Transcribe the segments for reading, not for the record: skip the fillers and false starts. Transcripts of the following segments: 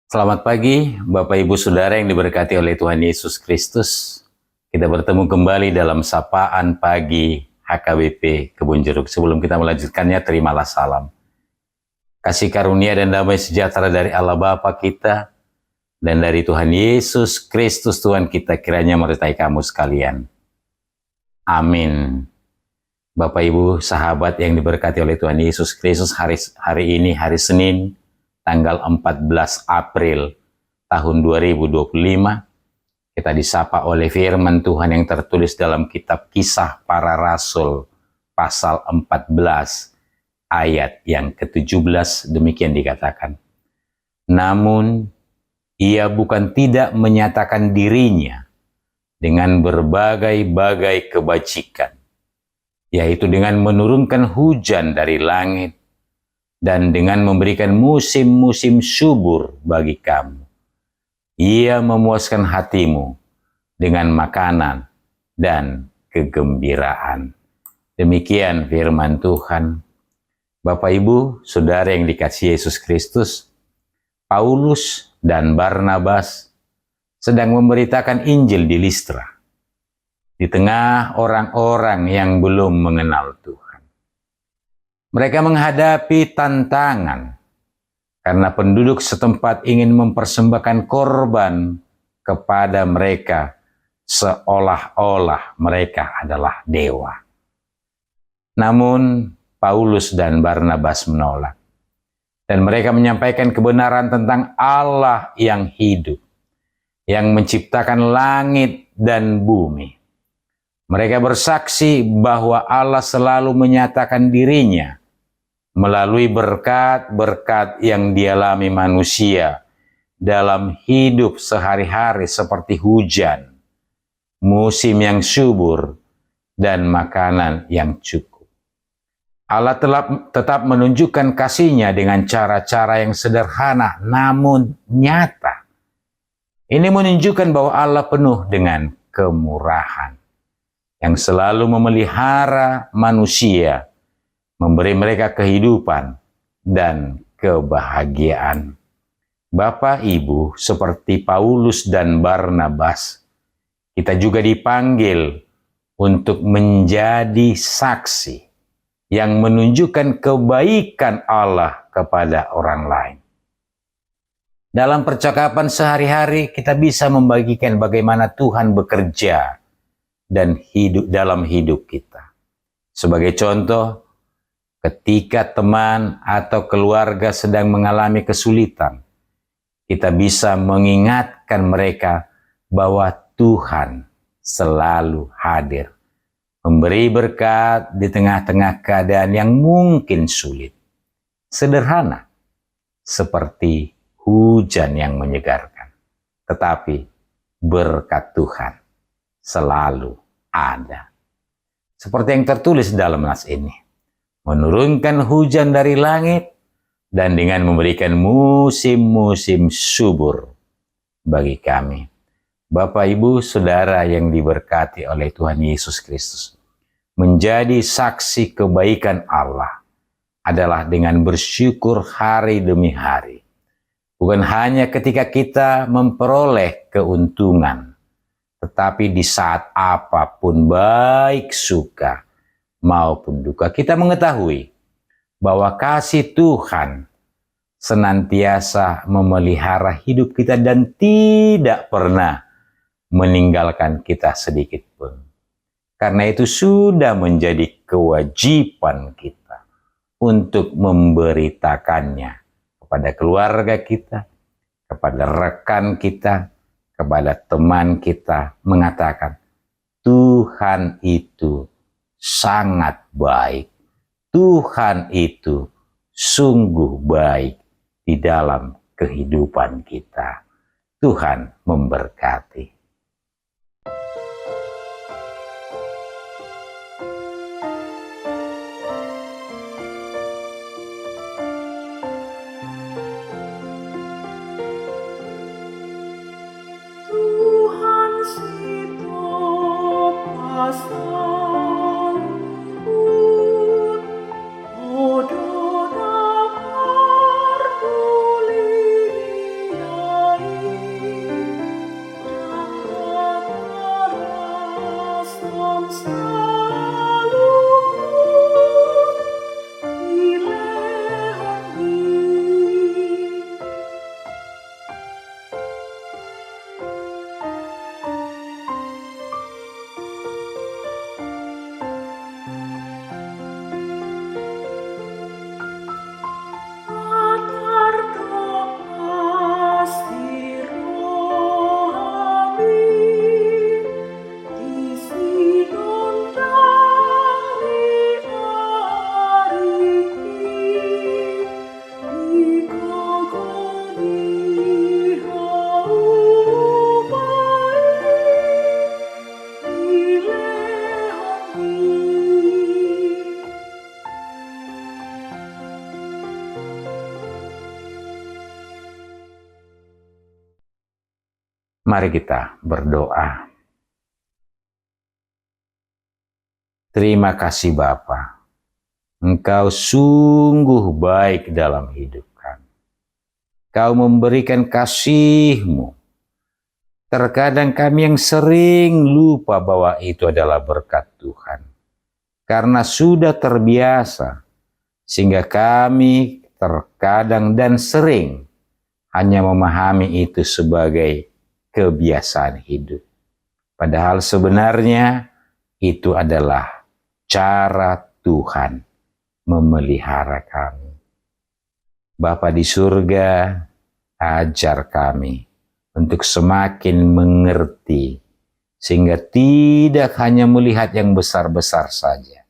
Selamat pagi, Bapak Ibu Saudara yang diberkati oleh Tuhan Yesus Kristus. Kita bertemu kembali dalam Sapaan Pagi HKBP Kebun Jeruk. Sebelum kita melanjutkannya, terimalah salam. Kasih karunia dan damai sejahtera dari Allah Bapa kita dan dari Tuhan Yesus Kristus Tuhan kita kiranya menyertai kamu sekalian. Amin. Bapak Ibu sahabat yang diberkati oleh Tuhan Yesus Kristus, hari ini hari Senin, tanggal 14 April tahun 2025, kita disapa oleh firman Tuhan yang tertulis dalam kitab Kisah Para Rasul pasal 14 ayat yang ke-17, demikian dikatakan. Namun ia bukan tidak menyatakan dirinya dengan berbagai-bagai kebajikan, yaitu dengan menurunkan hujan dari langit dan dengan memberikan musim-musim subur bagi kamu. Ia memuaskan hatimu dengan makanan dan kegembiraan. Demikian firman Tuhan. Bapak Ibu, Saudara yang dikasihi Yesus Kristus, Paulus dan Barnabas sedang memberitakan Injil di Listra, di tengah orang-orang yang belum mengenal Tuhan. Mereka menghadapi tantangan karena penduduk setempat ingin mempersembahkan korban kepada mereka seolah-olah mereka adalah dewa. Namun Paulus dan Barnabas menolak, dan mereka menyampaikan kebenaran tentang Allah yang hidup, yang menciptakan langit dan bumi. Mereka bersaksi bahwa Allah selalu menyatakan dirinya melalui berkat-berkat yang dialami manusia dalam hidup sehari-hari seperti hujan, musim yang subur, dan makanan yang cukup. Allah tetap menunjukkan kasih-Nya dengan cara-cara yang sederhana namun nyata. Ini menunjukkan bahwa Allah penuh dengan kemurahan, yang selalu memelihara manusia, memberi mereka kehidupan dan kebahagiaan. Bapak Ibu, seperti Paulus dan Barnabas, kita juga dipanggil untuk menjadi saksi yang menunjukkan kebaikan Allah kepada orang lain. Dalam percakapan sehari-hari, kita bisa membagikan bagaimana Tuhan bekerja dan hidup dalam hidup kita. Sebagai contoh, ketika teman atau keluarga sedang mengalami kesulitan, kita bisa mengingatkan mereka bahwa Tuhan selalu hadir, memberi berkat di tengah-tengah keadaan yang mungkin sulit. Sederhana, seperti hujan yang menyegarkan, tetapi berkat Tuhan selalu ada. Seperti yang tertulis dalam nas ini, menurunkan hujan dari langit dan dengan memberikan musim-musim subur bagi kami. Bapak, Ibu, Saudara yang diberkati oleh Tuhan Yesus Kristus, menjadi saksi kebaikan Allah adalah dengan bersyukur hari demi hari. Bukan hanya ketika kita memperoleh keuntungan, tetapi di saat apapun, baik suka maupun duka, kita mengetahui bahwa kasih Tuhan senantiasa memelihara hidup kita dan tidak pernah meninggalkan kita sedikit pun. Karena itu sudah menjadi kewajiban kita untuk memberitakannya kepada keluarga kita, kepada rekan kita, kepada teman kita, mengatakan Tuhan itu sangat baik. Tuhan itu sungguh baik di dalam kehidupan kita. Tuhan memberkati. Tuhan sito pasalku, odo damar dulia. Mari kita berdoa. Terima kasih Bapa, Engkau sungguh baik dalam hidup kami. Kau memberikan kasih-Mu. Terkadang kami yang sering lupa bahwa itu adalah berkat Tuhan. Karena sudah terbiasa, sehingga kami terkadang dan sering hanya memahami itu sebagai kebiasaan hidup. Padahal sebenarnya itu adalah cara Tuhan memelihara kami. Bapa di surga, ajar kami untuk semakin mengerti, sehingga tidak hanya melihat yang besar-besar saja,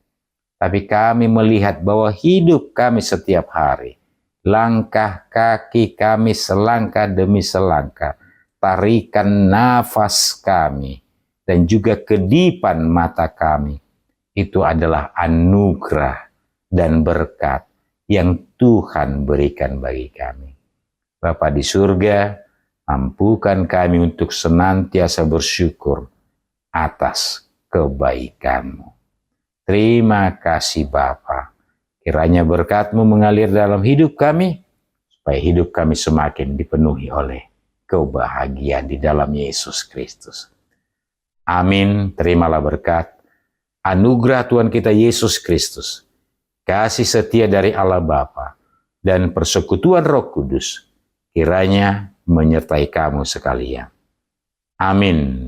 tapi kami melihat bahwa hidup kami setiap hari, langkah kaki kami selangkah demi selangkah, tarikan nafas kami, dan juga kedipan mata kami, itu adalah anugerah dan berkat yang Tuhan berikan bagi kami. Bapa di surga, mampukan kami untuk senantiasa bersyukur atas kebaikan-Mu. Terima kasih Bapa. Kiranya berkat-Mu mengalir dalam hidup kami, supaya hidup kami semakin dipenuhi oleh kebahagiaan di dalam Yesus Kristus. Amin. Terimalah berkat, anugerah Tuhan kita Yesus Kristus, kasih setia dari Allah Bapa, dan persekutuan Roh Kudus kiranya menyertai kamu sekalian. Amin.